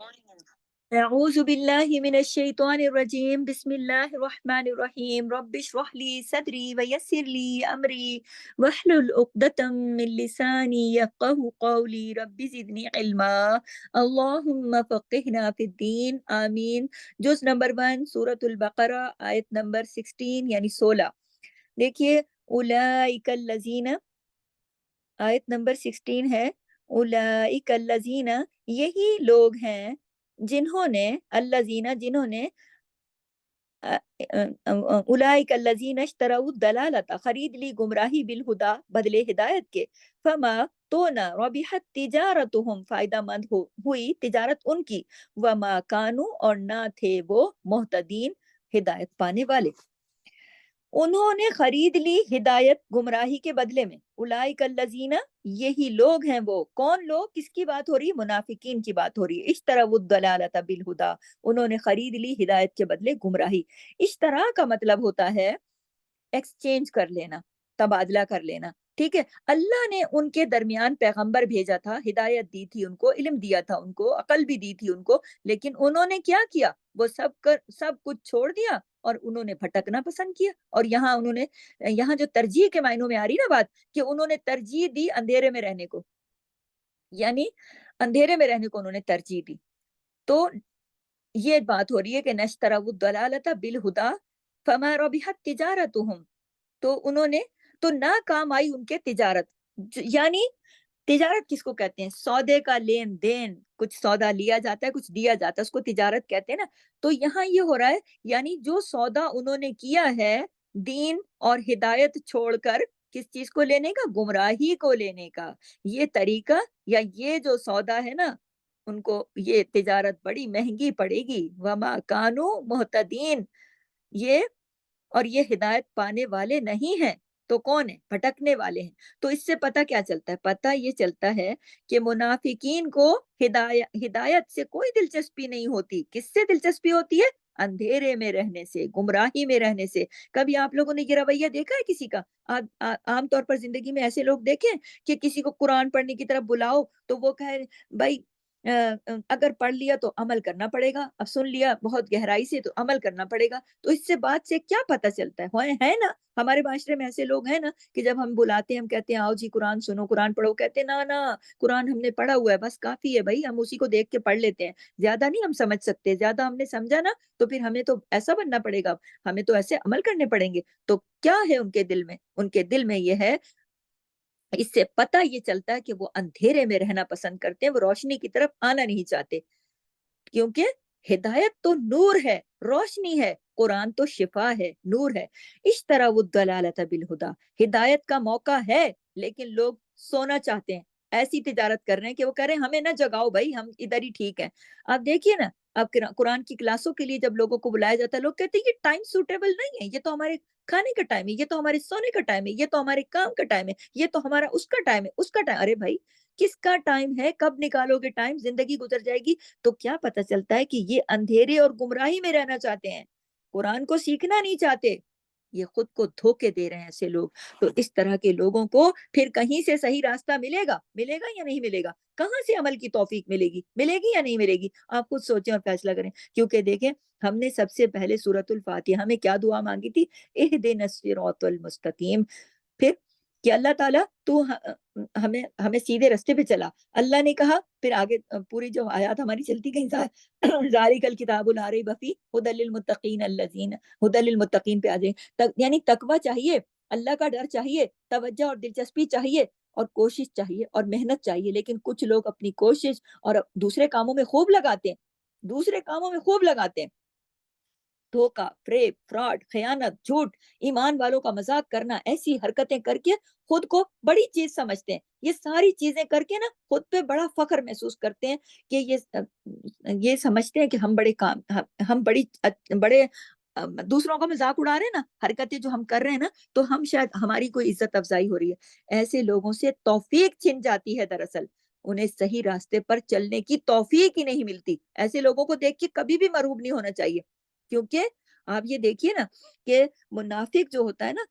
اعوذ باللہ من الشیطان الرجیم بسم اللہ الرحمن الرحیم رب اشرح لی صدری ویسر لی امری واحلل عقدۃ من لسانی یفقہوا قولی رب زدنی علما اللہم فقہنا فی الدین آمین۔ جز نمبر 1 سورۃ البقرہ آیت نمبر 16 یعنی 16۔ دیکھیے اولئک الذین، آیت نمبر 16 ہے اولئک الذین، یہی لوگ ہیں جنہوں نے، الذین جنہوں نے، اولئک الذین اشتروا الضلالۃ خرید لی گمراہی بالہدا بدلے ہدایت کے، فما تو نہ ربحت تجارتہم فائدہ مند ہوئی تجارت ان کی، وما کانوا اور نہ تھے وہ مہتدین ہدایت پانے والے۔ انہوں نے خرید لی ہدایت گمراہی کے بدلے میں۔ اولئک الذین، یہی لوگ ہیں وہ، کون لوگ، کس کی بات ہو رہی ہے؟ منافقین کی بات ہو رہی ہے۔ اشتروا الضلالۃ بالہدی، انہوں نے خرید لی ہدایت کے بدلے گمراہی۔ اشترا کا مطلب ہوتا ہے ایکسچینج کر لینا، تبادلہ کر لینا، ٹھیک ہے۔ اللہ نے ان کے درمیان پیغمبر بھیجا تھا، ہدایت دی تھی ان کو، علم دیا تھا ان کو، عقل بھی دی تھی ان کو، لیکن انہوں نے کیا کیا؟ وہ سب کچھ چھوڑ دیا اور انہوں نے بھٹکنا پسند کیا۔ اور یہاں انہوں نے، یہاں جو ترجیح کے معنوں میں آ رہی نا بات، کہ انہوں نے ترجیح دی اندھیرے میں رہنے کو، یعنی اندھیرے میں رہنے کو انہوں نے ترجیح دی۔ تو یہ بات ہو رہی ہے کہ نشتروا الضلالۃ بالہدی فما ربحت تجارتہم، تو انہوں نے، تو نہ کام آئی ان کے تجارت، یعنی تجارت کس کو کہتے ہیں؟ سودے کا لین دین، کچھ سودا لیا جاتا ہے، کچھ دیا جاتا ہے، اس کو تجارت کہتے ہیں نا۔ تو یہاں یہ ہو رہا ہے، یعنی جو سودا انہوں نے کیا ہے دین اور ہدایت چھوڑ کر، کس چیز کو لینے کا؟ گمراہی کو لینے کا، یہ طریقہ یا یہ جو سودا ہے نا، ان کو یہ تجارت بڑی مہنگی پڑے گی۔ وما کانوا مہتدین، یہ، اور یہ ہدایت پانے والے نہیں ہیں، تو کون ہیں؟ بھٹکنے والے ہیں۔ تو اس سے پتہ کیا چلتا ہے؟ پتہ یہ چلتا ہے کہ منافقین کو ہدایت سے کوئی دلچسپی نہیں ہوتی۔ کس سے دلچسپی ہوتی ہے؟ اندھیرے میں رہنے سے، گمراہی میں رہنے سے۔ کبھی آپ لوگوں نے یہ رویہ دیکھا ہے کسی کا؟ عام طور پر زندگی میں ایسے لوگ دیکھیں کہ کسی کو قرآن پڑھنے کی طرف بلاؤ تو وہ کہے بھائی اگر پڑھ لیا تو عمل کرنا پڑے گا، اب سن لیا بہت گہرائی سے تو عمل کرنا پڑے گا۔ تو اس سے بات سے کیا پتہ چلتا ہے نا، ہمارے معاشرے میں ایسے لوگ ہیں نا کہ جب ہم بلاتے ہیں، ہم کہتے ہیں آؤ جی قرآن سنو، قرآن پڑھو، کہتے ہیں نا قرآن ہم نے پڑھا ہوا ہے، بس کافی ہے بھائی، ہم اسی کو دیکھ کے پڑھ لیتے ہیں، زیادہ نہیں ہم سمجھ سکتے، زیادہ ہم نے سمجھا نا تو پھر ہمیں تو ایسا بننا پڑے گا، ہمیں تو ایسے عمل کرنے پڑیں گے۔ تو کیا ہے ان کے دل میں؟ ان کے دل میں یہ ہے، اس سے پتہ یہ چلتا ہے کہ وہ اندھیرے میں رہنا پسند کرتے ہیں، وہ روشنی کی طرف آنا نہیں چاہتے، کیونکہ ہدایت تو نور ہے، روشنی ہے، قرآن تو شفا ہے، نور ہے۔ اشتروا الضلالۃ بالہدی، ہدایت کا موقع ہے لیکن لوگ سونا چاہتے ہیں، ایسی تجارت کر رہے ہیں کہ وہ کہہ رہے ہیں ہمیں نہ جگاؤ بھائی، ہم ادھر ہی ٹھیک ہیں۔ آپ دیکھیے نا، اب قرآن کی کلاسوں کے لیے جب لوگوں کو بلایا جاتا ہے، لوگ کہتے ہیں یہ ٹائم سوٹیبل نہیں ہے، یہ تو ہمارے کھانے کا ٹائم ہے، یہ تو ہمارے سونے کا ٹائم ہے، یہ تو ہمارے کام کا ٹائم ہے، یہ تو ہمارا اس کا ٹائم ہے، اس کا ٹائم۔ ارے بھائی کس کا ٹائم ہے؟ کب نکالو گے ٹائم؟ زندگی گزر جائے گی۔ تو کیا پتہ چلتا ہے کہ یہ اندھیرے اور گمراہی میں رہنا چاہتے ہیں، قرآن کو سیکھنا نہیں چاہتے، یہ خود کو دھوکے دے رہے ہیں ایسے لوگ۔ تو اس طرح کے لوگوں کو پھر کہیں سے صحیح راستہ ملے گا یا نہیں ملے گا؟ کہاں سے عمل کی توفیق ملے گی یا نہیں ملے گی؟ آپ خود سوچیں اور فیصلہ کریں، کیونکہ دیکھیں ہم نے سب سے پہلے سورۃ الفاتحہ میں کیا دعا مانگی تھی؟ اہدنا الصراط المستقیم، پھر کہ اللہ تعالیٰ تو ہمیں سیدھے رستے پہ چلا۔ اللہ نے کہا، پھر آگے پوری جو آیات ہماری چلتی گئی، ذالک الکتاب لا ریب فیہ ھدی للمتقین الذین، ھدی للمتقین پہ آ جائیں، یعنی تقوی چاہیے، اللہ کا ڈر چاہیے، توجہ اور دلچسپی چاہیے، اور کوشش چاہیے اور محنت چاہیے۔ لیکن کچھ لوگ اپنی کوشش اور دوسرے کاموں میں خوب لگاتے ہیں، دھوکہ، فریب، فراڈ، خیانت، جھوٹ، ایمان والوں کا مذاق کرنا، ایسی حرکتیں کر کے خود کو بڑی چیز سمجھتے ہیں۔ یہ ساری چیزیں کر کے نا خود پہ بڑا فخر محسوس کرتے ہیں کہ یہ سمجھتے ہیں کہ ہم بڑے دوسروں کا مذاق اڑا رہے ہیں نا، حرکتیں جو ہم کر رہے ہیں نا، تو ہم شاید ہماری کوئی عزت افزائی ہو رہی ہے۔ ایسے لوگوں سے توفیق چھن جاتی ہے، دراصل انہیں صحیح راستے پر چلنے کی توفیق ہی نہیں ملتی۔ ایسے لوگوں کو دیکھ کے کبھی بھی مرعوب نہیں ہونا چاہیے، کیونکہ آپ یہ دیکھیے نا کہ منافق جو ہوتا ہے نا،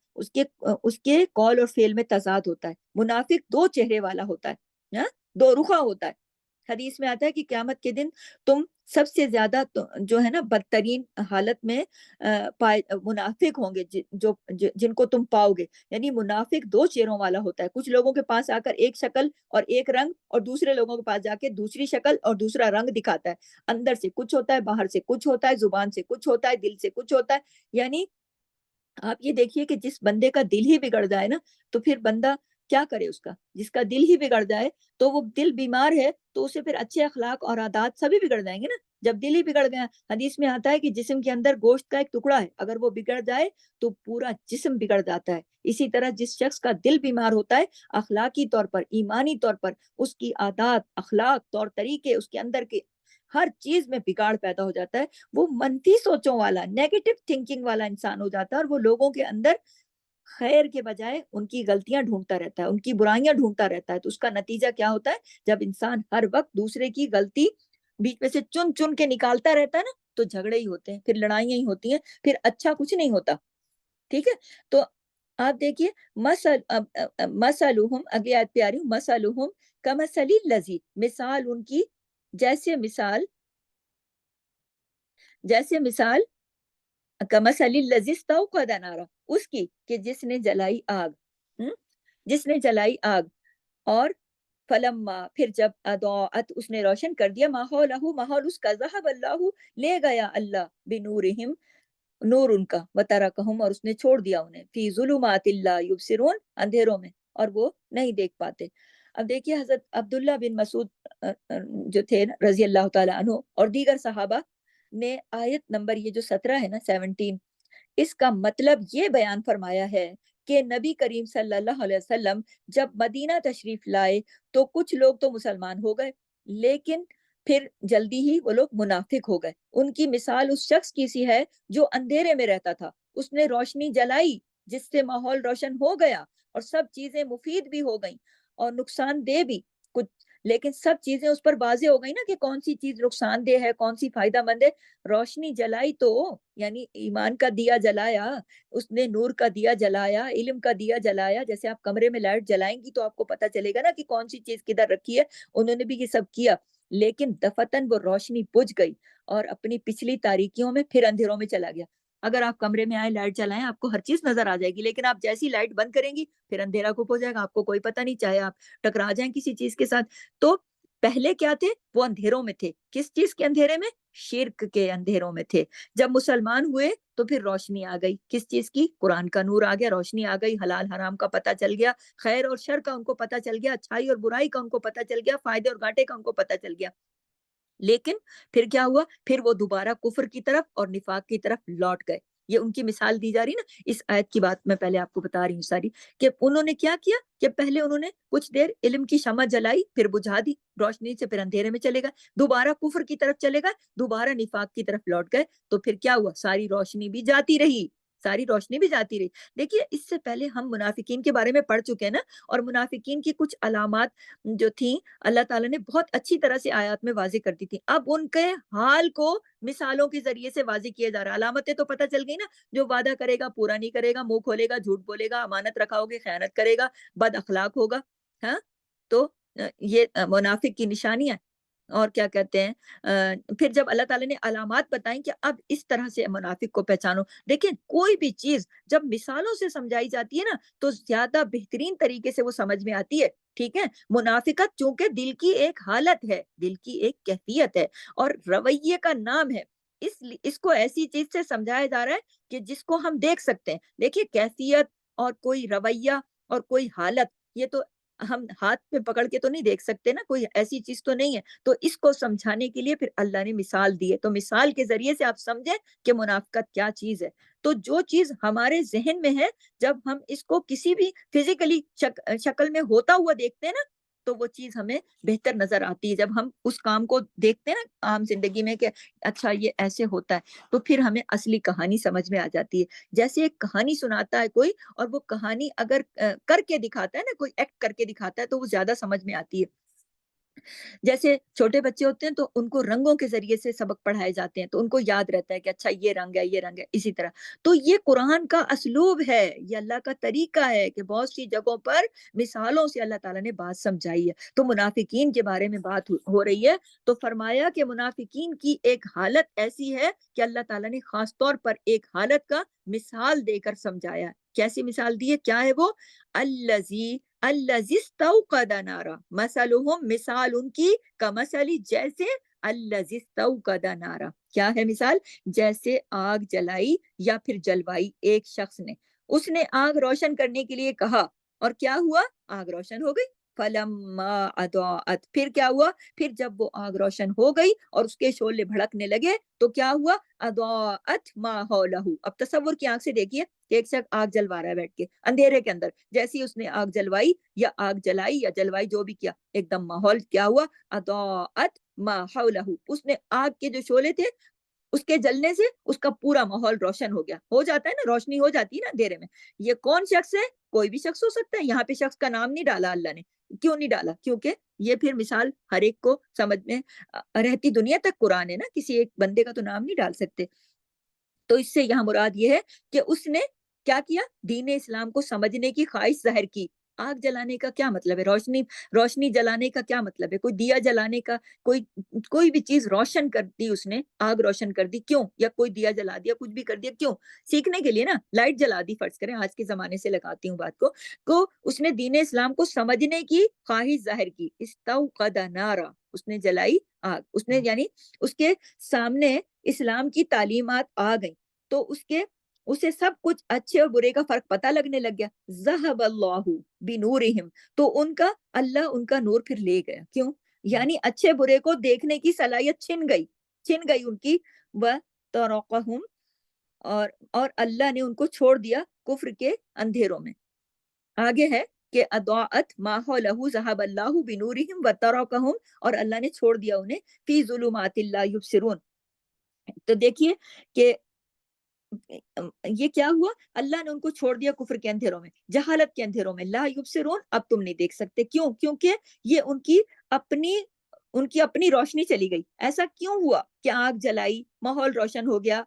اس کے قول اور فعل میں تضاد ہوتا ہے۔ منافق دو چہرے والا ہوتا ہے، دو رخا ہوتا ہے۔ حدیث میں آتا ہے کہ قیامت کے دن تم سب سے زیادہ جو ہے نا بدترین حالت میں منافق ہوں گے، جن کو تم پاؤ گے. یعنی منافق دو چہروں والا ہوتا ہے، کچھ لوگوں کے پاس آ کر ایک شکل اور ایک رنگ، اور دوسرے لوگوں کے پاس جا کے دوسری شکل اور دوسرا رنگ دکھاتا ہے. اندر سے کچھ ہوتا ہے، باہر سے کچھ ہوتا ہے، زبان سے کچھ ہوتا ہے، دل سے کچھ ہوتا ہے. یعنی آپ یہ دیکھیے کہ جس بندے کا دل ہی بگڑ جائے نا، تو پھر بندہ کیا کرے؟ اس کا جس کا دل ہی بگڑ جائے، تو وہ دل بیمار ہے تو اسے پھر اچھے اخلاق اور عادات سبھی بگڑ جائیں گے نا. جب دل ہی بگڑ گیا، حدیث میں آتا ہے کہ جسم کے اندر گوشت کا ایک ٹکڑا ہے، اگر وہ بگڑ جائے تو پورا جسم بگڑ جاتا ہے. اسی طرح جس شخص کا دل بیمار ہوتا ہے، اخلاقی طور پر، ایمانی طور پر، اس کی عادات، اخلاق، طور طریقے، اس کے اندر کے ہر چیز میں بگاڑ پیدا ہو جاتا ہے. وہ منفی سوچوں والا، نیگیٹو تھنکنگ والا انسان ہو جاتا ہے، اور وہ لوگوں کے اندر خیر کے بجائے ان کی غلطیاں ڈھونڈتا رہتا ہے، ان کی برائیاں ڈھونڈتا رہتا ہے. تو اس کا نتیجہ کیا ہوتا ہے؟ جب انسان ہر وقت دوسرے کی غلطی بیچ میں سے چن چن کے نکالتا رہتا ہے نا، تو جھگڑے ہی ہوتے ہیں، پھر لڑائیاں ہی ہوتی ہیں، پھر اچھا کچھ نہیں ہوتا. ٹھیک ہے؟ تو آپ دیکھیے مثلہم، اگلی آیت پہ آ رہی ہوں، مثلہم کمثل الذی، مثال ان کی جیسے مثال کمثل الذی استوقد نارا، اس کی کہ جس نے جلائی آگ. ہم؟ جس نے جلائی آگ. اور فلما، پھر جب اضاءت، اس نے روشن کر دیا، ماحولہ، ماحول اس کا، ذہب اللہ، لے گیا اللہ، بنورہم، نور ان کا، وترکہم، اور اس نے چھوڑ دیا انہیں، فی ظلمات لا یبصرون، اندھیروں میں، اور وہ نہیں دیکھ پاتے. اب دیکھیے حضرت عبداللہ بن مسعود جو تھے نا رضی اللہ تعالیٰ عنہ، اور دیگر صحابہ نے آیت نمبر یہ جو 17 ہے نا، 17، اس کا مطلب یہ بیان فرمایا ہے کہ نبی کریم صلی اللہ علیہ وسلم جب مدینہ تشریف لائے تو کچھ لوگ تو مسلمان ہو گئے، لیکن پھر جلدی ہی وہ لوگ منافق ہو گئے. ان کی مثال اس شخص کی سی ہے جو اندھیرے میں رہتا تھا، اس نے روشنی جلائی جس سے ماحول روشن ہو گیا، اور سب چیزیں مفید بھی ہو گئیں اور نقصان دہ بھی کچھ، لیکن سب چیزیں اس پر واضح ہو گئی نا کہ کون سی چیز نقصان دہ ہے، کون سی فائدہ مند ہے. روشنی جلائی تو یعنی ایمان کا دیا جلایا، اس نے نور کا دیا جلایا، علم کا دیا جلایا. جیسے آپ کمرے میں لائٹ جلائیں گی تو آپ کو پتا چلے گا نا کہ کون سی چیز کدھر رکھی ہے. انہوں نے بھی یہ سب کیا، لیکن دفتن وہ روشنی بجھ گئی اور اپنی پچھلی تاریکیوں میں پھر اندھیروں میں چلا گیا. اگر آپ کمرے میں آئے لائٹ جلائیں، آپ کو ہر چیز نظر آ جائے گی، لیکن آپ جیسی لائٹ بند کریں گی پھر اندھیرا گھپ ہو جائے گا، آپ کو کوئی پتہ نہیں، چاہے آپ ٹکرا جائیں کسی چیز کے ساتھ. تو پہلے کیا تھے؟ وہ اندھیروں میں تھے. کس چیز کے اندھیرے میں؟ شرک کے اندھیروں میں تھے. جب مسلمان ہوئے تو پھر روشنی آ گئی. کس چیز کی؟ قرآن کا نور آ گیا، روشنی آ گئی، حلال حرام کا پتہ چل گیا، خیر اور شر کا ان کو پتہ چل گیا، اچھائی اور برائی کا ان کو پتہ چل گیا، فائدے اور گھاٹے کا ان کو پتہ چل گیا. لیکن پھر کیا ہوا؟ پھر وہ دوبارہ کفر کی طرف اور نفاق کی طرف لوٹ گئے. یہ ان کی مثال دی جا رہی نا، اس آیت کی بات میں پہلے آپ کو بتا رہی ہوں ساری، کہ انہوں نے کیا کیا کہ پہلے انہوں نے کچھ دیر علم کی شمع جلائی، پھر بجھا دی روشنی سے، پھر اندھیرے میں چلے گئے، دوبارہ کفر کی طرف چلے گئے، دوبارہ نفاق کی طرف لوٹ گئے. تو پھر کیا ہوا؟ ساری روشنی بھی جاتی رہی، ساری روشنی بھی جاتی رہی. دیکھیے اس سے پہلے ہم منافقین کے بارے میں پڑھ چکے ہیں نا، اور منافقین کی کچھ علامات جو تھیں اللہ تعالیٰ نے بہت اچھی طرح سے آیات میں واضح کر دی تھی. اب ان کے حال کو مثالوں کے ذریعے سے واضح کیا جا رہا ہے. علامتیں تو پتہ چل گئی نا، جو وعدہ کرے گا پورا نہیں کرے گا، منہ کھولے گا جھوٹ بولے گا، امانت رکھا ہوگی خیانت کرے گا، بد اخلاق ہوگا. ہاں، تو یہ منافق کی نشانیاں. اور کیا کہتے ہیں، پھر جب اللہ تعالیٰ نے علامات بتائیں کہ اب اس طرح سے منافق کو پہچانو. دیکھیں کوئی بھی چیز جب مثالوں سے سمجھائی جاتی ہے نا تو زیادہ بہترین طریقے سے وہ سمجھ میں آتی ہے. ٹھیک ہے؟ منافقت چونکہ دل کی ایک حالت ہے، دل کی ایک کیفیت ہے اور رویے کا نام ہے، اس کو ایسی چیز سے سمجھایا جا رہا ہے کہ جس کو ہم دیکھ سکتے ہیں. دیکھیے کیفیت اور کوئی رویہ اور کوئی حالت، یہ تو ہم ہاتھ پہ پکڑ کے تو نہیں دیکھ سکتے نا، کوئی ایسی چیز تو نہیں ہے. تو اس کو سمجھانے کے لیے پھر اللہ نے مثال دی ہے. تو مثال کے ذریعے سے آپ سمجھیں کہ منافقت کیا چیز ہے. تو جو چیز ہمارے ذہن میں ہے، جب ہم اس کو کسی بھی فزیکلی شکل میں ہوتا ہوا دیکھتے ہیں نا تو وہ چیز ہمیں بہتر نظر آتی ہے. جب ہم اس کام کو دیکھتے ہیں نا عام زندگی میں کہ اچھا یہ ایسے ہوتا ہے، تو پھر ہمیں اصلی کہانی سمجھ میں آ جاتی ہے. جیسے ایک کہانی سناتا ہے کوئی، اور وہ کہانی اگر کر کے دکھاتا ہے نا، کوئی ایکٹ کر کے دکھاتا ہے تو وہ زیادہ سمجھ میں آتی ہے. جیسے چھوٹے بچے ہوتے ہیں تو ان کو رنگوں کے ذریعے سے سبق پڑھائے جاتے ہیں تو ان کو یاد رہتا ہے کہ اچھا یہ رنگ ہے، یہ رنگ ہے، اسی طرح تو یہ قرآن کا اسلوب ہے، یہ اللہ کا طریقہ ہے کہ بہت سی جگہوں پر مثالوں سے اللہ تعالیٰ نے بات سمجھائی ہے۔ تو منافقین کے بارے میں بات ہو رہی ہے، تو فرمایا کہ منافقین کی ایک حالت ایسی ہے کہ اللہ تعالیٰ نے خاص طور پر ایک حالت کا مثال دے کر سمجھایا ہے۔ کیسی مثال دی ہے؟ کیا ہے وہ؟ الذی الذی استوقد نارا مثلہم، مثال ان کی کمثلی جیسے الذی استوقد نارا، کیا ہے مثال؟ جیسے آگ جلائی یا پھر جلوائی ایک شخص نے، اس نے آگ روشن کرنے کے لیے کہا اور کیا ہوا؟ آگ روشن ہو گئی۔ فلما اضاءت، پھر کیا ہوا؟ پھر جب وہ آگ روشن ہو گئی اور اس کے شعلے بھڑکنے لگے تو کیا ہوا؟ اضاءت ما حولہ، اب تصور کی آنکھ سے دیکھیے کہ ایک شخص آگ جلوا رہا ہے بیٹھ کے اندھیرے کے اندر، جیسے ہی اس نے آگ جلوائی یا آگ جلائی یا جلوائی جو بھی کیا، ایک دم ماحول کیا ہوا؟ اضاءت ما حولہ، اس نے آگ کے جو شعلے تھے اس کے جلنے سے اس کا پورا ماحول روشن ہو گیا۔ ہو جاتا ہے نا، روشنی ہو جاتی ہے نا اندھیرے میں۔ یہ کون شخص ہے؟ کوئی بھی شخص ہو سکتا ہے، یہاں پہ شخص کا نام نہیں ڈالا اللہ نے۔ کیوں نہیں ڈالا؟ کیونکہ یہ پھر مثال ہر ایک کو سمجھ میں رہتی دنیا تک قرآن ہے نا، کسی ایک بندے کا تو نام نہیں ڈال سکتے۔ تو اس سے یہاں مراد یہ ہے کہ اس نے کیا کیا؟ دین اسلام کو سمجھنے کی خواہش ظاہر کی۔ آگ جلانے کا کیا مطلب ہے؟ روشنی جلانے کا کیا مطلب ہے؟ کوئی دیا جلانے کا، کوئی کوئی بھی چیز روشن کر دی اس نے، آگ روشن کر دی، کیوں؟ یا کوئی دیا جلا دیا، کچھ بھی کر دیا، کیوں؟ سیکھنے کے لیے نا، لائٹ جلا دی فرض کریں، آج کے زمانے سے لگاتی ہوں بات کو اس نے دین اسلام کو سمجھنے کی خواہش ظاہر کی۔ استوقد نارا، اس نے جلائی آگ، اس نے یعنی اس کے سامنے اسلام کی تعلیمات آ گئیں تو اسے سب کچھ اچھے اور برے کا فرق پتہ لگنے لگ گیا۔ ذہب اللہ بنورہم، تو اللہ ان کا نور پھر لے گیا، کیوں؟ یعنی اچھے برے کو دیکھنے کی صلاحیت چھن گئی ان کی، وَتَرَکَہُم، اور اللہ نے ان کو چھوڑ دیا کفر کے اندھیروں میں۔ آگے ہے کہ اضاءت ما حولہ ذہب اللہ بنورہم وترکہم، اور اللہ نے چھوڑ دیا انہیں فی ظلمات لا یبصرون۔ تو دیکھیے کہ یہ کیا ہوا؟ اللہ نے ان کو چھوڑ دیا کفر کے اندھیروں میں، جہالت کے اندھیروں میں، لا یبصرون، اب تم نہیں دیکھ سکتے، کیوں؟ کیونکہ یہ ان کی اپنی روشنی چلی گئی۔ ایسا کیوں ہوا کہ آگ جلائی، ماحول روشن ہو گیا؟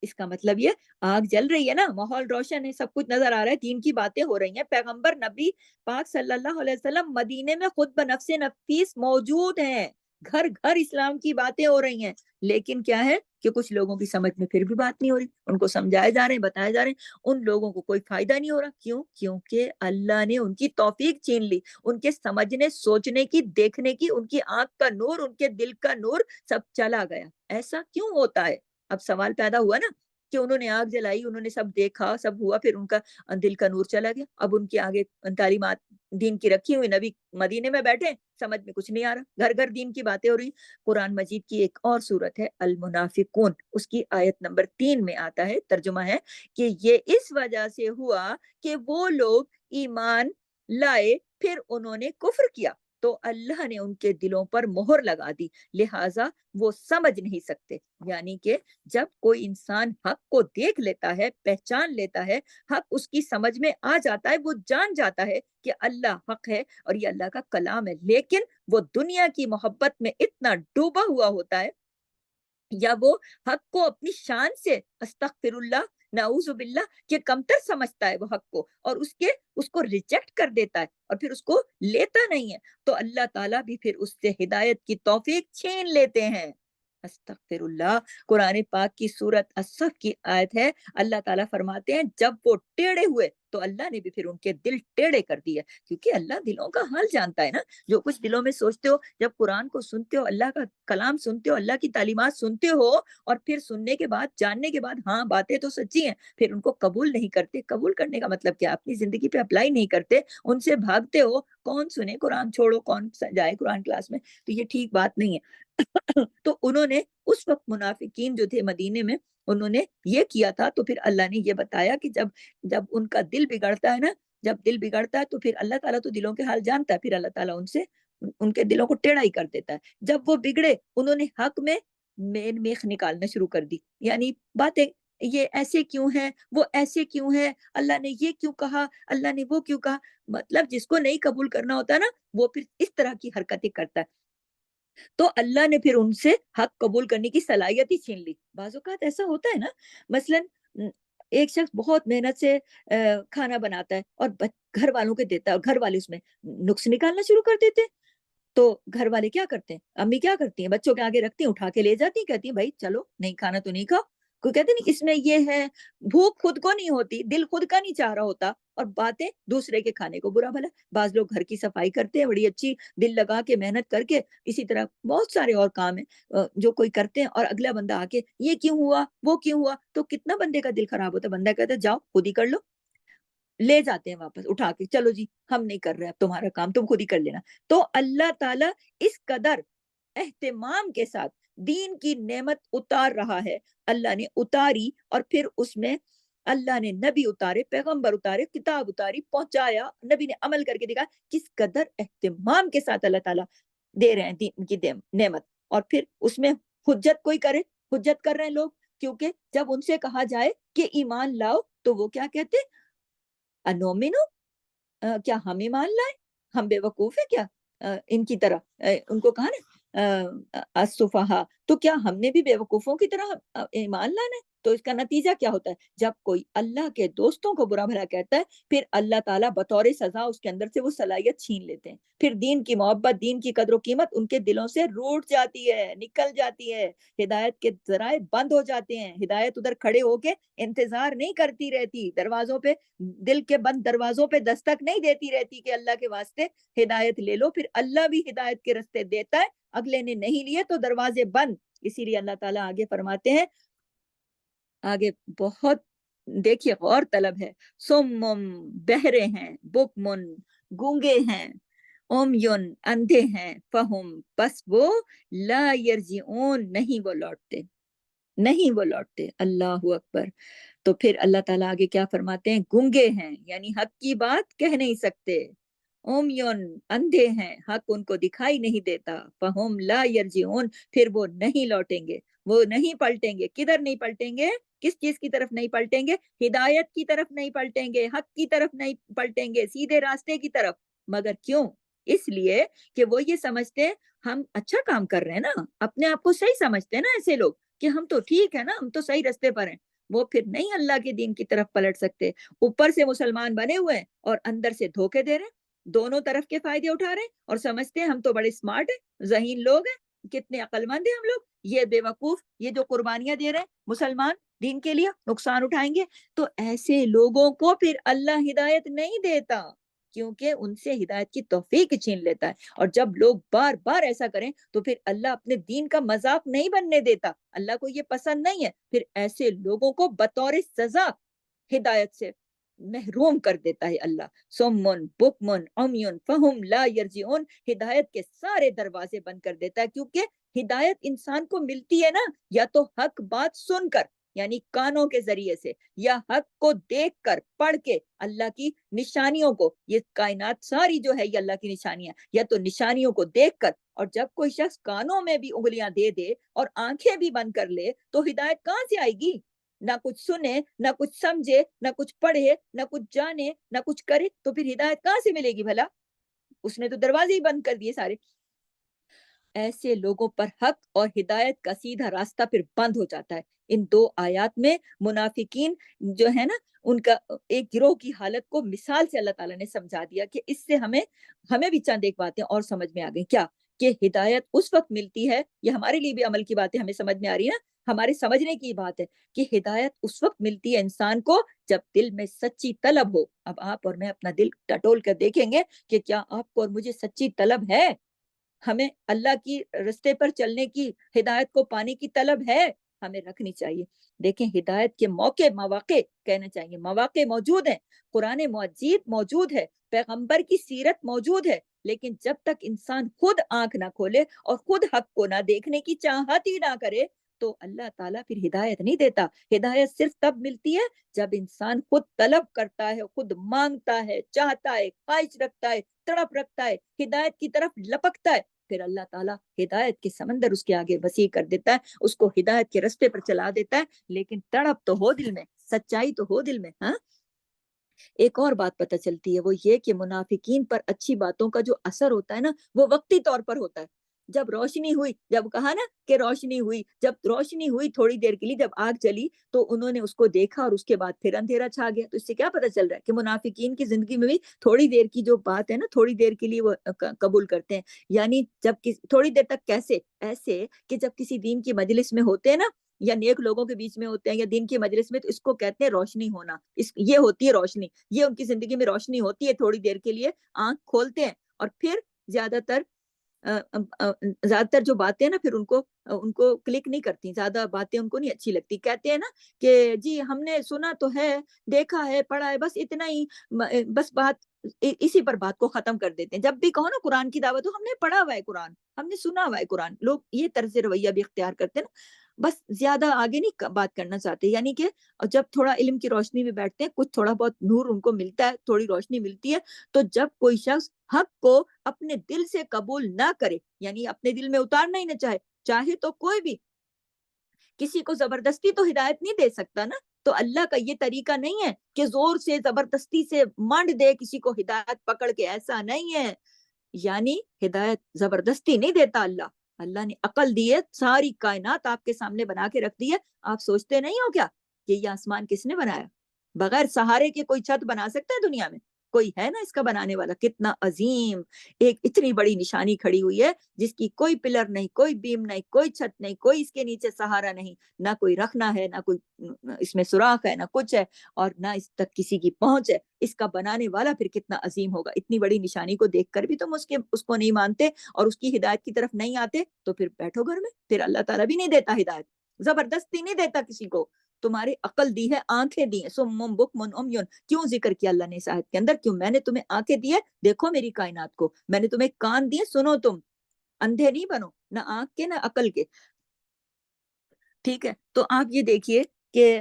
اس کا مطلب یہ، آگ جل رہی ہے نا، ماحول روشن ہے، سب کچھ نظر آ رہا ہے، دین کی باتیں ہو رہی ہیں، پیغمبر نبی پاک صلی اللہ علیہ وسلم مدینے میں خود بنفس نفیس موجود ہیں، گھر گھر اسلام کی باتیں ہو رہی ہیں، لیکن کیا ہے کہ کچھ لوگوں کی سمجھ میں پھر بھی بات نہیں ہو رہی، ان کو سمجھائے جا رہے ہیں، بتائے جا رہے ہیں، ان لوگوں کو کوئی فائدہ نہیں ہو رہا، کیوں؟ کیونکہ اللہ نے ان کی توفیق چھین لی، ان کے سمجھنے، سوچنے کی، دیکھنے کی، ان کی آنکھ کا نور، ان کے دل کا نور سب چلا گیا۔ ایسا کیوں ہوتا ہے؟ اب سوال پیدا ہوا نا کہ انہوں نے آگ جلائی، انہوں نے سب دیکھا، سب ہوا، پھر ان کا دل کا نور چلا گیا، اب ان کے آگے تعلیمات دین کی رکھی ہوئی، نبی مدینے میں بیٹھے، سمجھ میں کچھ نہیں آ رہا، گھر گھر دین کی باتیں ہو رہی۔ قرآن مجید کی ایک اور صورت ہے المنافقون، اس کی آیت نمبر 3 میں آتا ہے، ترجمہ ہے کہ یہ اس وجہ سے ہوا کہ وہ لوگ ایمان لائے پھر انہوں نے کفر کیا تو اللہ نے ان کے دلوں پر مہر لگا دی، لہٰذا وہ سمجھ نہیں سکتے۔ یعنی کہ جب کوئی انسان حق کو دیکھ لیتا ہے، پہچان لیتا ہے، حق اس کی سمجھ میں آ جاتا ہے، وہ جان جاتا ہے کہ اللہ حق ہے اور یہ اللہ کا کلام ہے، لیکن وہ دنیا کی محبت میں اتنا ڈوبا ہوا ہوتا ہے، یا وہ حق کو اپنی شان سے، استغفر اللہ، نعوذ باللہ، کہ کمتر سمجھتا ہے وہ حق کو، اور اس کو ریجیکٹ کر دیتا ہے اور پھر اس کو لیتا نہیں ہے، تو اللہ تعالیٰ بھی پھر اس سے ہدایت کی توفیق چھین لیتے ہیں۔ استغفر اللہ، قرآن پاک کی سورت الصف کی آیت ہے، اللہ تعالیٰ فرماتے ہیں جب وہ ٹیڑے ہوئے تو اللہ نے بھی پھر ان کے دل ٹیڑے کر دیے، کیونکہ اللہ دلوں کا حال جانتا ہے نا، جو کچھ دلوں میں سوچتے ہو، جب قرآن کو سنتے ہو، اللہ کا کلام سنتے ہو، اللہ کی تعلیمات سنتے ہو، اور پھر سننے کے بعد، جاننے کے بعد، ہاں باتیں تو سچی ہیں، پھر ان کو قبول نہیں کرتے۔ قبول کرنے کا مطلب کیا؟ اپنی زندگی پہ اپلائی نہیں کرتے، ان سے بھاگتے ہو، کون سنے قرآن، چھوڑو، کون جائے قرآن کلاس میں، تو یہ ٹھیک بات نہیں ہے۔ تو انہوں نے اس وقت، منافقین جو تھے مدینے میں، انہوں نے یہ کیا تھا، تو پھر اللہ نے یہ بتایا کہ جب ان کا دل بگڑتا ہے نا، جب دل بگڑتا ہے تو پھر اللہ تعالیٰ تو دلوں کے حال جانتا ہے، پھر اللہ تعالیٰ ان کے دلوں کو ٹیڑھا ہی کر دیتا ہے۔ جب وہ بگڑے، انہوں نے حق میں مین میخ نکالنا شروع کر دی، یعنی باتیں، یہ ایسے کیوں ہے، وہ ایسے کیوں ہے، اللہ نے یہ کیوں کہا، اللہ نے وہ کیوں کہا، مطلب جس کو نہیں قبول کرنا ہوتا نا، وہ پھر اس طرح کی حرکتیں کرتا ہے۔ تو اللہ نے پھر ان سے حق قبول کرنے کی صلاحیت ہی چھین لی. بعض اوقات ایسا ہوتا ہے نا، مثلاً ایک شخص بہت محنت سے کھانا بناتا ہے اور گھر والوں کے دیتا ہے، اور گھر والے اس میں نقص نکالنا شروع کر دیتے ہیں. تو گھر والے کیا کرتے ہیں، امی کیا کرتی ہیں، بچوں کے آگے رکھتی ہیں، اٹھا کے لے جاتی ہیں، کہتی ہیں بھائی چلو نہیں کھانا تو نہیں کھاؤ. کوئی کہتے نہیں اس میں یہ ہے، بھوک خود کو نہیں ہوتی، دل خود کا نہیں چاہ رہا ہوتا، اور باتیں دوسرے کے کھانے کو برا بھلا. بعض لوگ گھر کی صفائی کرتے ہیں بڑی اچھی دل لگا کے محنت کر کے، اسی طرح بہت سارے اور کام ہیں جو کوئی کرتے ہیں، اور اگلا بندہ آ کے یہ کیوں ہوا وہ کیوں ہوا، تو کتنا بندے کا دل خراب ہوتا ہے. بندہ کہتا ہے جاؤ خود ہی کر لو، لے جاتے ہیں واپس اٹھا کے، چلو جی ہم نہیں کر رہے اب تمہارا کام، تم خود ہی کر لینا. تو اللہ تعالیٰ اس قدر اہتمام کے ساتھ دین کی نعمت اتار رہا ہے. اللہ نے اتاری، اور پھر اس میں اللہ نے نبی اتارے، پیغمبر اتارے، کتاب اتاری، پہنچایا، نبی نے عمل کر کے دکھا کس قدر اہتمام کے ساتھ اللہ تعالیٰ دے رہے ہیں دین کی نعمت. اور پھر اس میں حجت کوئی کرے، حجت کر رہے ہیں لوگ، کیونکہ جب ان سے کہا جائے کہ ایمان لاؤ تو وہ کیا کہتے ہیں، انومنو، کیا ہم ایمان لائے، ہم بے وقوف ہے کیا، ان کی طرح ان کو کہا نا السفہاء، تو کیا ہم نے بھی بے وقوفوں کی طرح ایمان لانا ہے. تو اس کا نتیجہ کیا ہوتا ہے، جب کوئی اللہ کے دوستوں کو برا بھلا کہتا ہے، پھر اللہ تعالیٰ بطور سزا اس کے اندر سے وہ صلاحیت چھین لیتے ہیں. پھر دین کی محبت، دین کی قدر و قیمت ان کے دلوں سے روٹ جاتی ہے، نکل جاتی ہے، ہدایت کے ذرائع بند ہو جاتے ہیں، ہدایت ادھر کھڑے ہو کے انتظار نہیں کرتی رہتی، دروازوں پہ، دل کے بند دروازوں پہ دستک نہیں دیتی رہتی کہ اللہ کے واسطے ہدایت لے لو. پھر اللہ بھی ہدایت کے رستے دیتا ہے، اگلے نے نہیں لیے تو دروازے بند. اسی لیے اللہ تعالیٰ آگے فرماتے ہیں، آگے بہت دیکھیے غور طلب ہے، سمم، بہرے ہیں، بکمن، گونگے ہیں، اومیون، اندھے ہیں، فہم، بس وہ لا یرجعون، نہیں وہ لوٹتے، نہیں وہ لوٹتے. اللہ اکبر. تو پھر اللہ تعالیٰ آگے کیا فرماتے ہیں، گونگے ہیں یعنی حق کی بات کہہ نہیں سکتے، اومیون، اندھے ہیں، حق ان کو دکھائی نہیں دیتا، فہم لا یرجعون، پھر وہ نہیں لوٹیں گے، وہ نہیں پلٹیں گے. کدھر نہیں پلٹیں گے، کس چیز کی طرف نہیں پلٹیں گے، ہدایت کی طرف نہیں پلٹیں گے، حق کی طرف نہیں پلٹیں گے، سیدھے راستے کی طرف. مگر کیوں، اس لیے کہ وہ یہ سمجھتے ہیں ہم اچھا کام کر رہے ہیں نا، اپنے آپ کو صحیح سمجھتے ہیں نا ایسے لوگ، کہ ہم تو ٹھیک ہے نا، ہم تو صحیح رستے پر ہیں. وہ پھر نہیں اللہ کے دین کی طرف پلٹ سکتے. اوپر سے مسلمان بنے ہوئے ہیں اور اندر سے دھوکے دے رہے ہیں، دونوں طرف کے فائدے اٹھا رہے ہیں، اور سمجھتے ہیں ہم تو بڑے سمارٹ ہیں، ذہین لوگ ہیں، کتنے عقل مند ہیں ہم لوگ. یہ بے وقوف، یہ جو قربانیاں دے رہے ہیں مسلمان دین کے لیے، نقصان اٹھائیں گے. تو ایسے لوگوں کو پھر اللہ ہدایت نہیں دیتا، کیونکہ ان سے ہدایت کی توفیق چھین لیتا ہے. اور جب لوگ بار بار ایسا کریں تو پھر اللہ اپنے دین کا مذاق نہیں بننے دیتا، اللہ کو یہ پسند نہیں ہے. پھر ایسے لوگوں کو بطور سزا ہدایت سے محروم کر دیتا ہے اللہ. سمن، بکمن، عمیون، فہم لا یرجعون، ہدایت کے سارے دروازے بند کر دیتا ہے. کیونکہ ہدایت انسان کو ملتی ہے نا، یا تو حق بات سن کر یعنی کانوں کے ذریعے سے، یا حق کو دیکھ کر پڑھ کے، اللہ کی نشانیوں کو، یہ کائنات ساری جو ہے یہ اللہ کی نشانیاں، یا تو نشانیوں کو دیکھ کر. اور جب کوئی شخص کانوں میں بھی انگلیاں دے دے اور آنکھیں بھی بند کر لے تو ہدایت کہاں سے آئے گی، نہ کچھ سنے، نہ کچھ سمجھے، نہ کچھ پڑھے، نہ کچھ جانے، نہ کچھ کرے، تو پھر ہدایت کہاں سے ملے گی بھلا، اس نے تو دروازے ہی بند کر دیے سارے. ایسے لوگوں پر حق اور ہدایت کا سیدھا راستہ پھر بند ہو جاتا ہے. ان دو آیات میں منافقین جو ہے نا، ان کا ایک گروہ کی حالت کو مثال سے اللہ تعالیٰ نے سمجھا دیا، کہ اس سے ہمیں بھی چند ایک باتیں اور سمجھ میں آ گئی. کیا کہ ہدایت اس وقت ملتی ہے، یہ ہمارے لیے بھی عمل کی باتیں ہمیں سمجھ میں آ رہی ہے نا، ہمارے سمجھنے کی بات ہے کہ ہدایت اس وقت ملتی ہے انسان کو جب دل میں سچی طلب ہو. اب آپ اور میں اپنا دل ٹٹول کر دیکھیں گے کہ کیا آپ کو اور مجھے سچی طلب ہے، ہمیں اللہ کی رستے پر چلنے کی، ہدایت کو پانے کی طلب ہے، ہمیں رکھنی چاہیے. دیکھیں ہدایت کے مواقع کہنا چاہیے، مواقع موجود ہیں، قرآن مجید موجود ہے، پیغمبر کی سیرت موجود ہے. لیکن جب تک انسان خود آنکھ نہ کھولے اور خود حق کو نہ دیکھنے کی چاہت ہی نہ کرے تو اللہ تعالیٰ پھر ہدایت نہیں دیتا. ہدایت صرف تب ملتی ہے جب انسان خود طلب کرتا ہے، خود مانگتا ہے، چاہتا ہے، خواہش رکھتا ہے، تڑپ رکھتا ہے، ہدایت کی طرف لپکتا ہے. پھر اللہ تعالیٰ ہدایت کے سمندر اس کے آگے وسیع کر دیتا ہے، اس کو ہدایت کے رستے پر چلا دیتا ہے. لیکن تڑپ تو ہو دل میں، سچائی تو ہو دل میں. ہاں، ایک اور بات پتہ چلتی ہے، وہ یہ کہ منافقین پر اچھی باتوں کا جو اثر ہوتا ہے نا، وہ وقتی طور پر ہوتا ہے. جب روشنی ہوئی، جب کہا نا کہ روشنی ہوئی، جب روشنی ہوئی تھوڑی دیر کے لیے، جب آگ جلی تو انہوں نے اس کو دیکھا اور اس کے بعد پھر اندھیرا چھا گیا۔ تو اس سے کیا پتہ چل رہا ہے کہ منافقین کی زندگی میں بھی تھوڑی دیر کی جو بات ہے نا، تھوڑی دیر کے لیے وہ قبول کرتے ہیں۔ یعنی جب تھوڑی دیر تک کیسے؟ ایسے کہ جب کسی دین کی مجلس میں ہوتے ہیں نا، یا نیک لوگوں کے بیچ میں ہوتے ہیں یا دین کی مجلس میں، تو اس کو کہتے ہیں روشنی ہونا۔ یہ ہوتی ہے روشنی، یہ ان کی زندگی میں روشنی ہوتی ہے، تھوڑی دیر کے لیے آنکھ کھولتے ہیں اور پھر زیادہ تر جو باتیں نا پھر ان کو کلک نہیں کرتی، زیادہ باتیں ان کو نہیں اچھی لگتی۔ کہتے ہیں نا کہ جی ہم نے سنا تو ہے، دیکھا ہے، پڑھا ہے، بس اتنا ہی، بس بات اسی پر بات کو ختم کر دیتے ہیں۔ جب بھی کہو نا قرآن کی دعوت ہو، ہم نے پڑھا ہوا ہے قرآن، ہم نے سنا ہوا ہے قرآن، لوگ یہ طرز رویہ بھی اختیار کرتے ہیں نا، بس زیادہ آگے نہیں بات کرنا چاہتے۔ یعنی کہ جب تھوڑا علم کی روشنی میں بیٹھتے ہیں، کچھ تھوڑا بہت نور ان کو ملتا ہے، تھوڑی روشنی ملتی ہے، تو جب کوئی شخص حق کو اپنے دل سے قبول نہ کرے، یعنی اپنے دل میں اتارنا ہی نہ چاہے تو کوئی بھی کسی کو زبردستی تو ہدایت نہیں دے سکتا نا۔ تو اللہ کا یہ طریقہ نہیں ہے کہ زور سے زبردستی سے مانڈ دے کسی کو ہدایت پکڑ کے، ایسا نہیں ہے۔ یعنی ہدایت زبردستی نہیں دیتا اللہ۔ اللہ نے عقل دی ہے، ساری کائنات آپ کے سامنے بنا کے رکھ دی ہے۔ آپ سوچتے نہیں ہو کیا کہ یہ آسمان کس نے بنایا؟ بغیر سہارے کے کوئی چھت بنا سکتا ہے دنیا میں؟ کوئی ہے نا اس کا بنانے والا؟ کتنا عظیم ایک اتنی بڑی نشانی کھڑی ہوئی ہے، جس کی کوئی پلر نہیں، کوئی بیم نہیں، کوئی چھت نہیں، کوئی اس کے نیچے سہارا نہیں، نہ کوئی رکھنا ہے، نہ کوئی اس میں سوراخ ہے، نہ کچھ ہے، اور نہ اس تک کسی کی پہنچ ہے۔ اس کا بنانے والا پھر کتنا عظیم ہوگا۔ اتنی بڑی نشانی کو دیکھ کر بھی تم اس کو نہیں مانتے اور اس کی ہدایت کی طرف نہیں آتے، تو پھر بیٹھو گھر میں۔ پھر اللہ تعالیٰ بھی نہیں دیتا ہدایت، زبردستی نہیں دیتا کسی کو۔ تمہاری عقل دی ہے، آنکھیں دی ہیں، سم بکم عمیٌ، کیوں ذکر کیا اللہ نے اس آیت کے اندر؟ کیوں؟ میں نے تمہیں آنکھیں دی ہے، دیکھو میری کائنات کو، میں نے تمہیں کان دیے، سنو، تم اندھے نہیں بنو، نہ آنکھ کے نہ عقل کے۔ ٹھیک ہے، تو آپ یہ دیکھیے کہ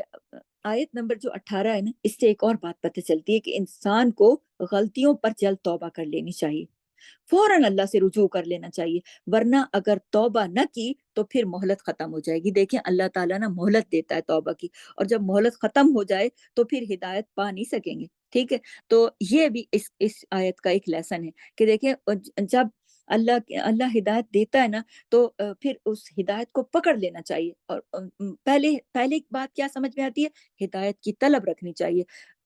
آیت نمبر جو 18 ہے نا، اس سے ایک اور بات پتہ چلتی ہے کہ انسان کو غلطیوں پر جلد توبہ کر لینی چاہیے، فوراً اللہ سے رجوع کر لینا چاہیے، ورنہ اگر توبہ نہ کی تو پھر مہلت ختم ہو جائے گی۔ دیکھیں اللہ تعالیٰ نا مہلت دیتا ہے توبہ کی، اور جب مہلت ختم ہو جائے تو پھر ہدایت پا نہیں سکیں گے۔ ٹھیک ہے، تو یہ بھی اس آیت کا ایک لیسن ہے کہ دیکھیں جب اللہ ہدایت دیتا ہے نا، تو پھر اس ہدایت کو پکڑ لینا چاہیے، اور پہلے بات کیا سمجھ میں آتی ہے؟ ہدایت کی طلب رکھنی چاہیے۔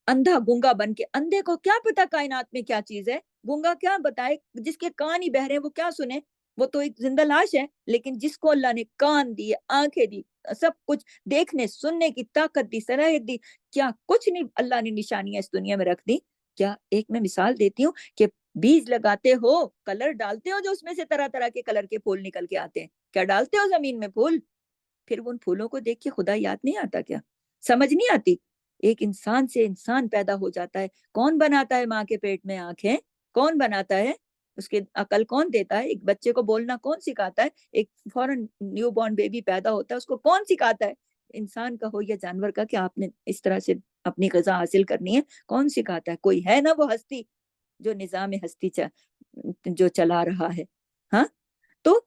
اندھا گنگا بن کے، اندھے کو کیا پتا کائنات میں کیا چیز ہے؟ گنگا کیا بتائے؟ جس کے کان ہی بہرے ہیں وہ کیا سنے؟ وہ تو ایک زندہ لاش ہے۔ لیکن جس کو اللہ نے کان دی، آنکھیں دی، سب کچھ دیکھنے سننے کی طاقت دی، صلاحیت دی، کیا کچھ نہیں اللہ نے نشانیاں اس دنیا میں رکھ دی؟ کیا ایک میں مثال دیتی ہوں کہ بیج لگاتے ہو، کلر ڈالتے ہو، جو اس میں سے طرح طرح کے کلر کے پھول نکل کے آتے ہیں، کیا ڈالتے ہو زمین میں پھول؟ پھر ان پھولوں کو دیکھ کے خدا یاد نہیں آتا کیا؟ سمجھ نہیں آتی؟ ایک انسان سے انسان پیدا ہو جاتا ہے، کون بناتا ہے ماں کے پیٹ میں آنکھیں؟ کون بناتا ہے؟ اس کے عقل کون دیتا ہے؟ ایک بچے کو بولنا کون سکھاتا ہے؟ ایک فوراً نیو بورن بیبی پیدا ہوتا ہے، اس کو کون سکھاتا ہے؟ انسان کا ہو یا جانور کا کہ آپ نے اس طرح سے اپنی غذا حاصل کرنی ہے، کون سکھاتا ہے؟ کوئی ہے نا وہ ہستی جو نظام ہستی جو چلا رہا ہے؟ ہاں، تو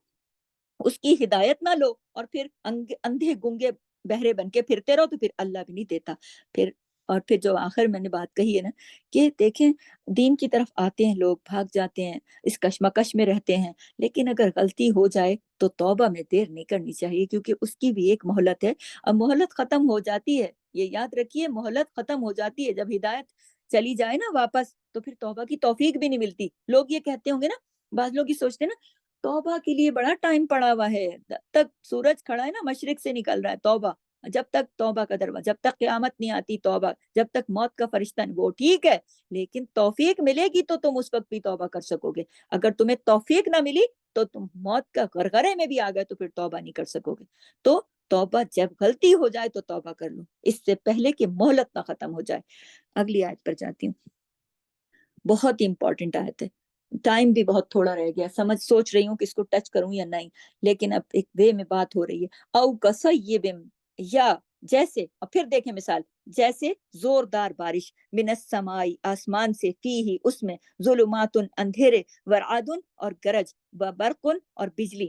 اس کی ہدایت نہ لو اور پھر اندھے گنگے بہرے بن کے پھرتے رہو، تو پھر اللہ بھی نہیں دیتا۔ پھر اور پھر جو آخر میں نے بات کہی ہے نا کہ دیکھیں دین کی طرف آتے ہیں لوگ، بھاگ جاتے ہیں، اس کشمکش میں رہتے ہیں، لیکن اگر غلطی ہو جائے تو توبہ میں دیر نہیں کرنی چاہیے، کیونکہ اس کی بھی ایک مہلت ہے۔ اب مہلت ختم ہو جاتی ہے، یہ یاد رکھیے، مہلت ختم ہو جاتی ہے جب ہدایت چلی جائے نا واپس، تو پھر توبہ کی توفیق بھی نہیں ملتی۔ لوگ یہ کہتے ہوں گے نا، بعض لوگ یہ سوچتے ہیں نا توبہ کے لیے بڑا ٹائم پڑا ہوا ہے، جب تک سورج کھڑا ہے نا مشرق سے نکل رہا ہے توبہ، جب تک توبہ کا دروازہ، جب تک قیامت نہیں آتی توبہ، جب تک موت کا فرشتہ نہیں، وہ ٹھیک ہے، لیکن توفیق ملے گی تو تم اس وقت بھی توبہ کر سکو گے۔ اگر تمہیں توفیق نہ ملی تو تم موت کا غرغرے میں بھی آ گئے تو پھر توبہ نہیں کر سکو گے۔ تو توبہ جب غلطی ہو جائے تو توبہ کر لو، اس سے پہلے کہ مہلت نہ ختم ہو جائے۔ اگلی آیت پر جاتی ہوں، بہت ہی امپورٹنٹ آیت ہے، ٹائم بھی بہت تھوڑا رہ گیا، سوچ رہی ہوں کہ اس کو ٹچ کروں یا نہیں، لیکن اب ایک وے میں بات ہو رہی ہے۔ او کصیب، یا جیسے، اور پھر دیکھیں مثال، جیسے زوردار بارش، من السماء، آسمان سے، فیہ، اس میں، ظلمات، اندھیرے، ورعد، اور گرج، برق، اور بجلی،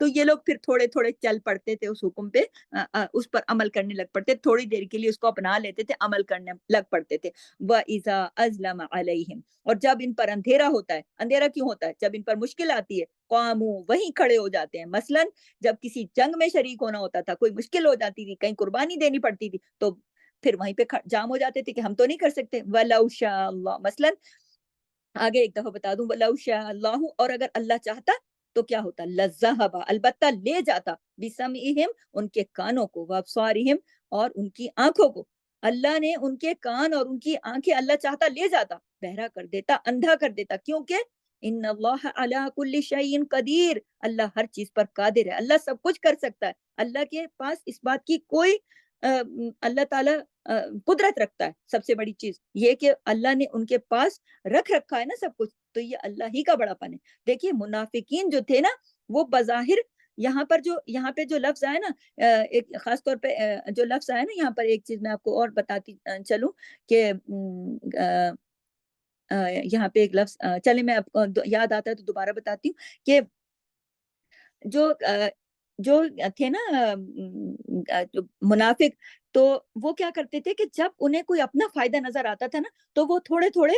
تو یہ لوگ پھر تھوڑے تھوڑے چل پڑتے تھے اس حکم پہ، اس پر عمل کرنے لگ پڑتے، تھوڑی دیر کے لیے اس کو اپنا لیتے تھے، عمل کرنے لگ پڑتے تھے۔ وَإِذَا أَظْلَمَ عَلَيْهِمْ، اور جب ان پر اندھیرا ہوتا ہے، اندھیرا کیوں ہوتا ہے؟ جب ان پر مشکل آتی ہے، قاموا، وہیں کھڑے ہو جاتے ہیں۔ مثلاً جب کسی جنگ میں شریک ہونا ہوتا تھا، کوئی مشکل ہو جاتی تھی، کہیں قربانی دینی پڑتی تھی، تو پھر وہیں پہ جام ہو جاتے تھے کہ ہم تو نہیں کر سکتے۔ وَلَوْ شَاءَ اللَّهُ، مثلاً آگے ایک دفعہ بتا دوں، وَلَوْ شَاءَ اللَّهُ، اور اگر اللہ چاہتا تو کیا ہوتا؟ لَذَّهَبَ، البتہ لے جاتا، بِسَمْعِهِمْ، ان کے کانوں کو، وَأَبْصَارِهِمْ، اور ان کی آنکھوں کو۔ اللہ نے ان کے کان اور ان کی آنکھیں اللہ چاہتا لے جاتا، بہرا کر دیتا، اندھا کر دیتا، کیونکہ ان اللہ علی کل شیء قدیر، اللہ ہر چیز پر قادر ہے، اللہ سب کچھ کر سکتا ہے، اللہ کے پاس اس بات کی کوئی اللہ تعالیٰ قدرت رکھتا ہے۔ سب سے بڑی چیز یہ کہ اللہ نے ان کے پاس رکھ رکھا ہے نا سب کچھ، تو یہ اللہ ہی کا بڑا پن ہے۔ دیکھیے منافقین جو تھے نا، وہ بظاہر یہاں پہ جو لفظ آئے نا، ایک خاص طور پہ جو لفظ آئے نا یہاں پر، ایک چیز میں آپ کو اور بتاتی چلوں کہ یہاں پہ ایک لفظ چلے میں آپ کو یاد آتا ہے تو دوبارہ بتاتی ہوں کہ جو جو تھے نا جو منافق، تو وہ کیا کرتے تھے کہ جب انہیں کوئی اپنا فائدہ نظر آتا تھا نا، تو وہ تھوڑے تھوڑے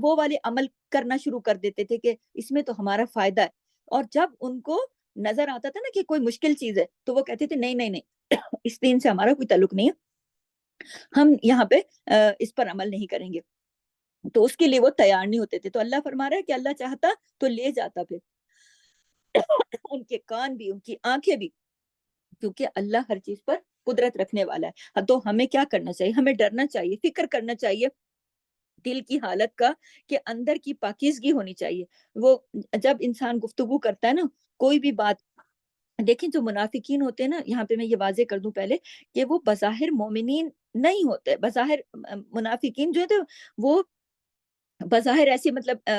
وہ والے عمل کرنا شروع کر دیتے تھے کہ اس میں تو ہمارا فائدہ ہے، اور جب ان کو نظر آتا تھا نا کہ کوئی مشکل چیز ہے، تو وہ کہتے تھے نہیں نہیں نہیں اس دین سے ہمارا کوئی تعلق نہیں ہے، ہم یہاں پہ اس پر عمل نہیں کریں گے، تو اس کے لیے وہ تیار نہیں ہوتے تھے۔ تو اللہ فرما رہا ہے کہ اللہ چاہتا تو لے جاتا پھر ان کے کان بھی، ان کی آنکھیں بھی، کیونکہ اللہ ہر چیز پر قدرت رکھنے والا ہے۔ تو ہمیں کیا کرنا چاہیے؟ ہمیں ڈرنا چاہیے، فکر کرنا چاہیے دل کی حالت کا، کہ اندر کی پاکیزگی ہونی چاہیے۔ وہ جب انسان گفتگو کرتا ہے نا کوئی بھی بات، دیکھیں جو منافقین ہوتے ہیں نا، یہاں پہ میں یہ واضح کر دوں پہلے کہ وہ بظاہر مومنین نہیں ہوتے، بظاہر منافقین جو ہے تو وہ بظاہر ایسے مطلب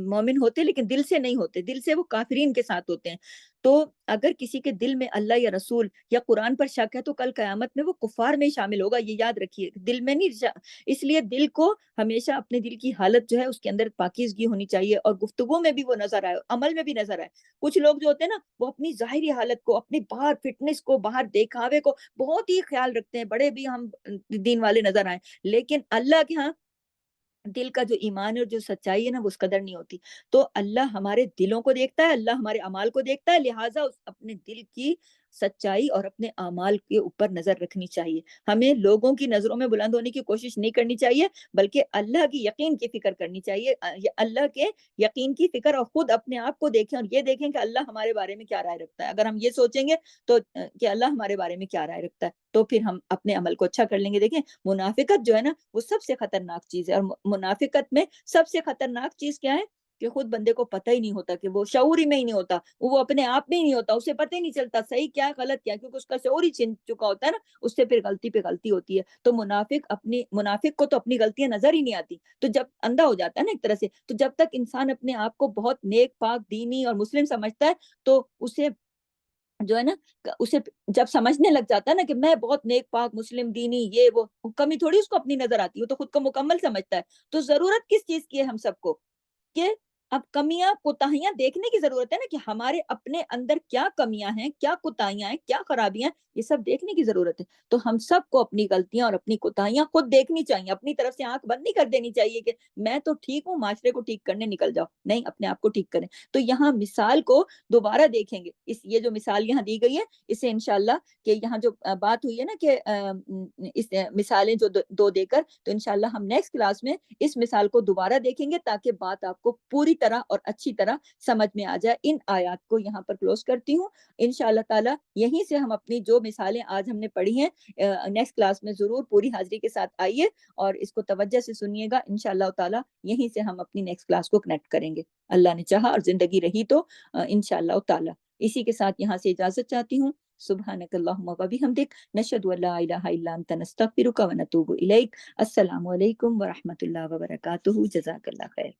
مومن ہوتے لیکن دل سے نہیں ہوتے، دل سے وہ کافرین کے ساتھ ہوتے ہیں۔ تو اگر کسی کے دل میں اللہ یا رسول یا قرآن پر شک ہے تو کل قیامت میں وہ کفار میں ہی شامل ہوگا، یہ یاد رکھیے، دل میں نہیں اس لیے دل کو ہمیشہ اپنے دل کی حالت جو ہے اس کے اندر پاکیزگی ہونی چاہیے، اور گفتگو میں بھی وہ نظر آئے، عمل میں بھی نظر آئے۔ کچھ لوگ جو ہوتے ہیں نا وہ اپنی ظاہری حالت کو، اپنی باہر فٹنس کو، باہر دیکھاوے کو بہت ہی خیال رکھتے ہیں، بڑے بھی ہم دین والے نظر آئیں، لیکن اللہ کے ہاں دل کا جو ایمان ہے اور جو سچائی ہے نا وہ اس قدر نہیں ہوتی۔ تو اللہ ہمارے دلوں کو دیکھتا ہے، اللہ ہمارے اعمال کو دیکھتا ہے، لہٰذا اپنے دل کی سچائی اور اپنے اعمال کے اوپر نظر رکھنی چاہیے۔ ہمیں لوگوں کی نظروں میں بلند ہونے کی کوشش نہیں کرنی چاہیے، بلکہ اللہ کی یقین کی فکر کرنی چاہیے، اللہ کے یقین کی فکر، اور خود اپنے آپ کو دیکھیں اور یہ دیکھیں کہ اللہ ہمارے بارے میں کیا رائے رکھتا ہے۔ اگر ہم یہ سوچیں گے تو کہ اللہ ہمارے بارے میں کیا رائے رکھتا ہے، تو پھر ہم اپنے عمل کو اچھا کر لیں گے۔ دیکھیں منافقت جو ہے نا وہ سب سے خطرناک چیز ہے، اور منافقت میں سب سے خطرناک چیز کیا ہے کہ خود بندے کو پتہ ہی نہیں ہوتا، کہ وہ شعور ہی میں ہی نہیں ہوتا، وہ اپنے آپ میں ہی نہیں ہوتا، اسے پتہ ہی نہیں چلتا صحیح کیا ہے غلط کیا ہے، کیونکہ اس کا شعور ہی چھن چکا ہوتا ہے نا، اس سے پھر غلطی پہ غلطی ہوتی ہے۔ تو منافق کو تو اپنی غلطیاں نظر ہی نہیں آتی، تو جب اندھا ہو جاتا ہے نا ایک طرح سے، تو جب تک انسان اپنے آپ کو بہت نیک پاک دینی اور مسلم سمجھتا ہے، تو اسے جو ہے نا اسے جب سمجھنے لگ جاتا ہے نا کہ میں بہت نیک پاک مسلم دینی، یہ وہ کمی تھوڑی اس کو اپنی نظر آتی ہے، وہ تو خود کو مکمل سمجھتا ہے۔ تو ضرورت کس چیز کی ہے ہم سب کو، کہ اب کمیاں کوتاہیاں دیکھنے کی ضرورت ہے نا، کہ ہمارے اپنے اندر کیا کمیاں ہیں، کیا کوتاہیاں ہیں، کیا خرابیاں ہیں، یہ سب دیکھنے کی ضرورت ہے۔ تو ہم سب کو اپنی غلطیاں اور اپنی کوتاہیاں خود دیکھنی چاہیے، اپنی طرف سے آنکھ بند نہیں کر دینی چاہیے کہ میں تو ٹھیک ہوں، معاشرے کو ٹھیک کرنے نکل جاؤ، نہیں، اپنے آپ کو ٹھیک کریں۔ تو یہاں مثال کو دوبارہ دیکھیں گے، یہ جو مثال یہاں دی گئی ہے، اسے انشاءاللہ کہ یہاں جو بات ہوئی ہے نا کہ اس مثالیں جو دو دے کر، تو انشاءاللہ ہم نیکسٹ کلاس میں اس مثال کو دوبارہ دیکھیں گے، تاکہ بات آپ کو پوری طرح اور اچھی طرح سمجھ میں آ جائے۔ ان آیات کو یہاں پر کلوز کرتی ہوں انشاءاللہ تعالی۔ یہیں سے ہم اپنی جو مثالیں آج ہم نے پڑھی ہیں، نیکسٹ کلاس میں ضرور پوری حاضری کے ساتھ آئیے اور اس کو توجہ سے سنیے گا انشاءاللہ تعالی۔ یہیں سے ہم اپنی نیکسٹ کلاس کو کنیکٹ کریں گے، اللہ نے چاہا اور زندگی رہی تو انشاءاللہ تعالی۔ اسی کے ساتھ یہاں سے اجازت چاہتی ہوں۔ سبحانک اللہم و بحمدک، نشہد ان لا الہ الا انت، نستغفرک و نتوب الیک۔ السلام علیکم ورحمۃ اللہ وبرکاتہ۔ جزاک اللہ خیر۔